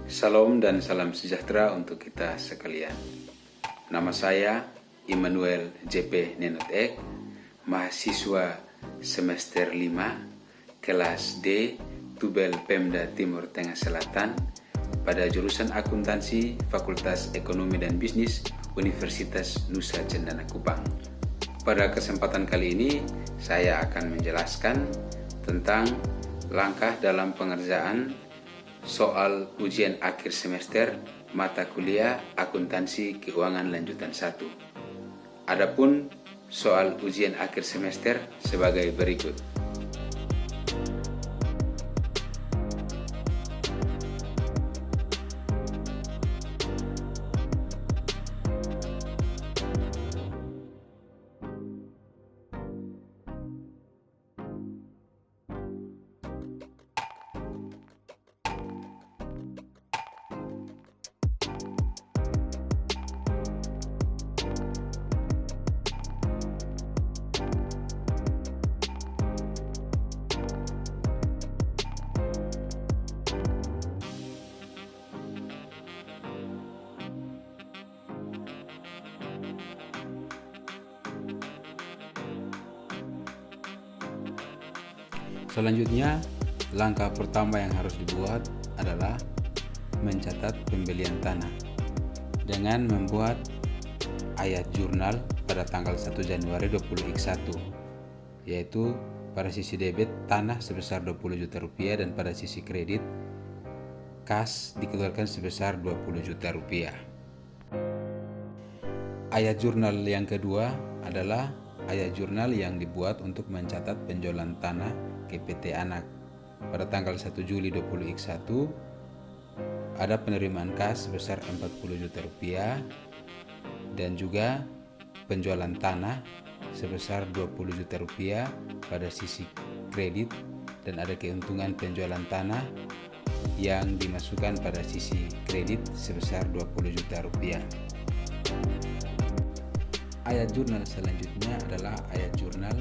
Salam dan salam sejahtera untuk kita sekalian. Nama saya Immanuel JP Nenotek, mahasiswa semester 5, kelas D, Tubel Pemda Timur Tengah Selatan, pada jurusan akuntansi Fakultas Ekonomi dan Bisnis Universitas Nusa Cendana Kupang. Pada kesempatan kali ini, saya akan menjelaskan tentang langkah dalam pengerjaan soal ujian akhir semester mata kuliah akuntansi keuangan lanjutan 1. Adapun soal ujian akhir semester sebagai berikut. Selanjutnya, langkah pertama yang harus dibuat adalah mencatat pembelian tanah dengan membuat ayat jurnal pada tanggal 1 Januari 2021, yaitu pada sisi debit tanah sebesar 20 juta rupiah dan pada sisi kredit kas dikeluarkan sebesar 20 juta rupiah. Ayat jurnal yang kedua adalah ayat jurnal yang dibuat untuk mencatat penjualan tanah ke PT Anak. Pada tanggal 1 Juli 2021 ada penerimaan kas sebesar 40 juta rupiah dan juga penjualan tanah sebesar 20 juta rupiah pada sisi kredit, dan ada keuntungan penjualan tanah yang dimasukkan pada sisi kredit sebesar 20 juta rupiah. Ayat jurnal selanjutnya adalah ayat jurnal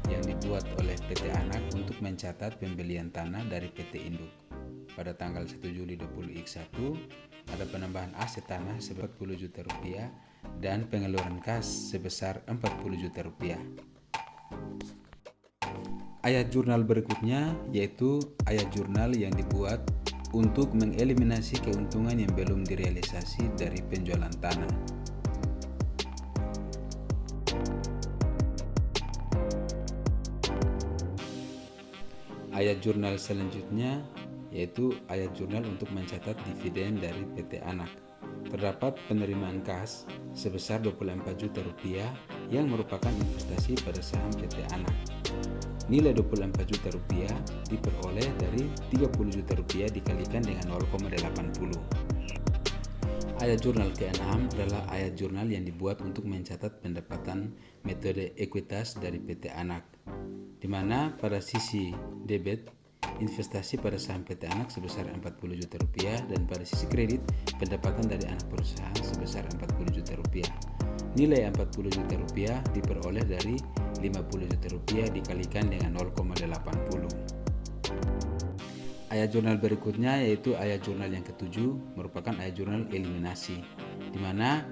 yang dibuat oleh PT Anak untuk mencatat pembelian tanah dari PT Induk. Pada tanggal 1 Juli 2021 ada penambahan aset tanah sebesar 40 juta rupiah dan pengeluaran kas sebesar 40 juta rupiah. Ayat jurnal berikutnya yaitu ayat jurnal yang dibuat untuk mengeliminasi keuntungan yang belum direalisasi dari penjualan tanah. Ayat jurnal selanjutnya yaitu ayat jurnal untuk mencatat dividen dari PT Anak. Terdapat penerimaan kas sebesar 24 juta rupiah yang merupakan investasi pada saham PT Anak. Nilai 24 juta rupiah diperoleh dari 30 juta rupiah dikalikan dengan 0,80. Ayat jurnal ke-6 adalah ayat jurnal yang dibuat untuk mencatat pendapatan metode ekuitas dari PT Anak, di mana pada sisi debit investasi pada saham PT Anak sebesar 40 juta rupiah dan pada sisi kredit pendapatan dari anak perusahaan sebesar 40 juta rupiah. Nilai 40 juta rupiah diperoleh dari 50 juta rupiah dikalikan dengan 0,80. Ayat jurnal berikutnya yaitu ayat jurnal yang ketujuh, merupakan ayat jurnal eliminasi, di mana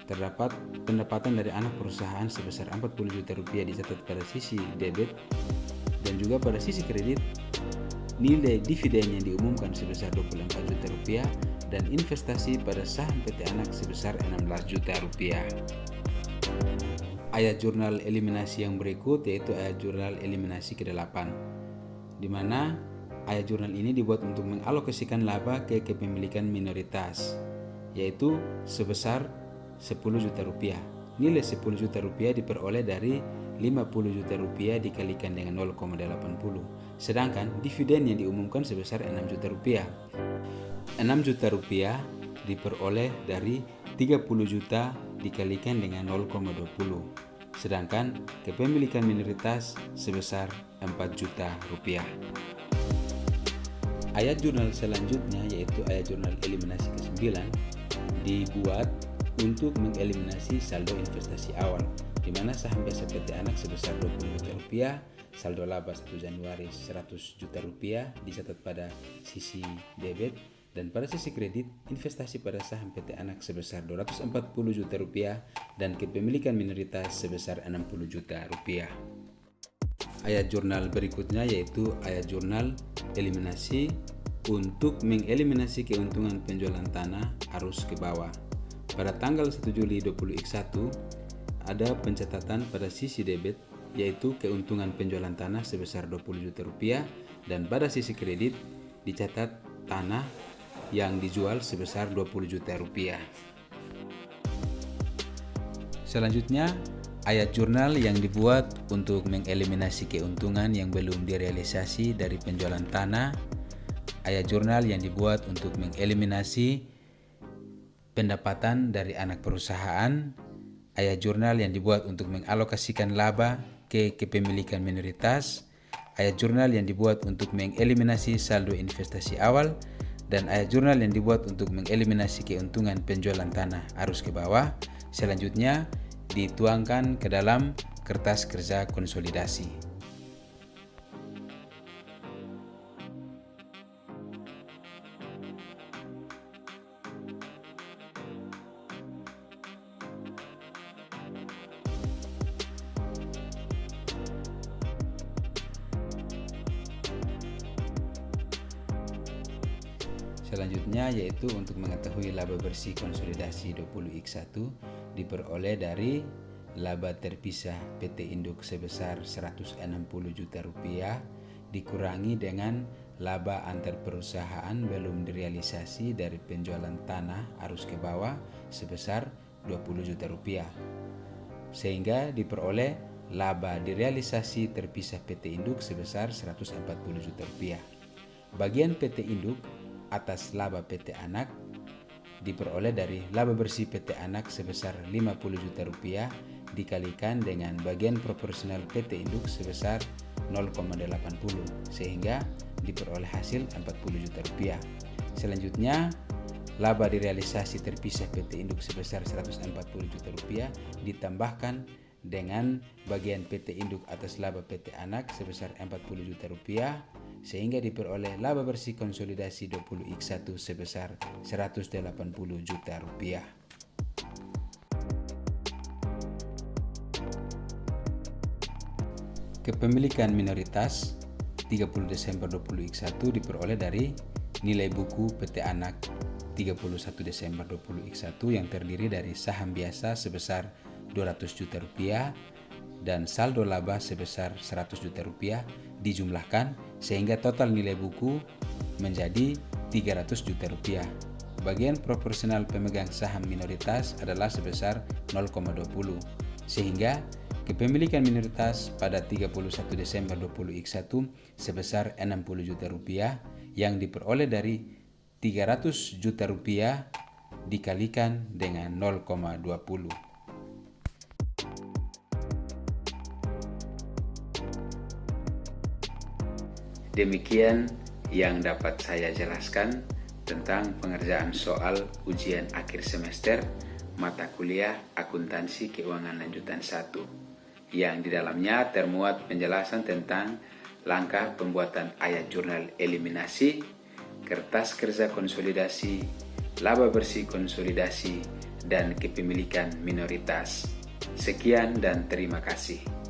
terdapat pendapatan dari anak perusahaan sebesar 40 juta rupiah dicatat pada sisi debit dan juga pada sisi kredit. Nilai dividen yang diumumkan sebesar 24 juta rupiah dan investasi pada saham PT Anak sebesar 16 juta rupiah. Ayat jurnal eliminasi yang berikut yaitu ayat jurnal eliminasi ke-8, di mana ayat jurnal ini dibuat untuk mengalokasikan laba ke kepemilikan minoritas, yaitu sebesar 10 juta rupiah. Nilai 10 juta rupiah diperoleh dari 50 juta rupiah dikalikan dengan 0,80. Sedangkan dividen yang diumumkan sebesar 6 juta rupiah. 6 juta rupiah diperoleh dari 30 juta dikalikan dengan 0,20. Sedangkan kepemilikan minoritas sebesar 4 juta rupiah. Ayat jurnal selanjutnya yaitu ayat jurnal eliminasi ke-9 dibuat untuk mengeliminasi saldo investasi awal, di mana saham biasa PT Anak sebesar 20 juta rupiah, saldo laba 1 Januari 100 juta rupiah dicatat pada sisi debit Dan pada sisi kredit, investasi pada saham PT Anak sebesar Rp240 juta dan kepemilikan minoritas sebesar Rp60 juta. Ayat jurnal berikutnya yaitu ayat jurnal eliminasi untuk mengeliminasi keuntungan penjualan tanah arus ke bawah. Pada tanggal 1 Juli 2021 ada pencatatan pada sisi debit yaitu keuntungan penjualan tanah sebesar Rp20 juta dan pada sisi kredit dicatat tanah yang dijual sebesar Rp20 juta. Selanjutnya, ayat jurnal yang dibuat untuk mengeliminasi keuntungan yang belum direalisasi dari penjualan tanah. Ayat jurnal yang dibuat untuk mengeliminasi pendapatan dari anak perusahaan. Ayat jurnal yang dibuat untuk mengalokasikan laba ke kepemilikan minoritas. Ayat jurnal yang dibuat untuk mengeliminasi saldo investasi awal. Dan ayat jurnal yang dibuat untuk mengeliminasi keuntungan penjualan tanah arus ke bawah selanjutnya dituangkan ke dalam kertas kerja konsolidasi. Selanjutnya yaitu untuk mengetahui laba bersih konsolidasi 20X1 diperoleh dari laba terpisah PT Induk sebesar Rp160 juta dikurangi dengan laba antar perusahaan belum direalisasi dari penjualan tanah arus ke bawah sebesar Rp20 juta sehingga diperoleh laba direalisasi terpisah PT Induk sebesar Rp140 juta. Bagian PT Induk atas laba PT Anak diperoleh dari laba bersih PT Anak sebesar Rp50 juta dikalikan dengan bagian proporsional PT Induk sebesar 0,80 sehingga diperoleh hasil Rp40 juta. Selanjutnya, laba direalisasi terpisah PT Induk sebesar Rp140 juta ditambahkan dengan bagian PT Induk atas laba PT Anak sebesar Rp40 juta sehingga diperoleh laba bersih konsolidasi 20X1 sebesar Rp180 juta. Kepemilikan minoritas 30 Desember 20X1 diperoleh dari nilai buku PT Anak 31 Desember 20X1 yang terdiri dari saham biasa sebesar Rp200 juta dan saldo laba sebesar Rp100 juta dijumlahkan sehingga total nilai buku menjadi Rp300 juta. Bagian proporsional pemegang saham minoritas adalah sebesar 0,20 sehingga kepemilikan minoritas pada 31 Desember 20X1 sebesar Rp60 juta yang diperoleh dari Rp300 juta dikalikan dengan 0,20. Demikian yang dapat saya jelaskan tentang pengerjaan soal ujian akhir semester mata kuliah Akuntansi Keuangan Lanjutan 1 yang di dalamnya termuat penjelasan tentang langkah pembuatan ayat jurnal eliminasi, kertas kerja konsolidasi, laba bersih konsolidasi, dan kepemilikan minoritas. Sekian dan terima kasih.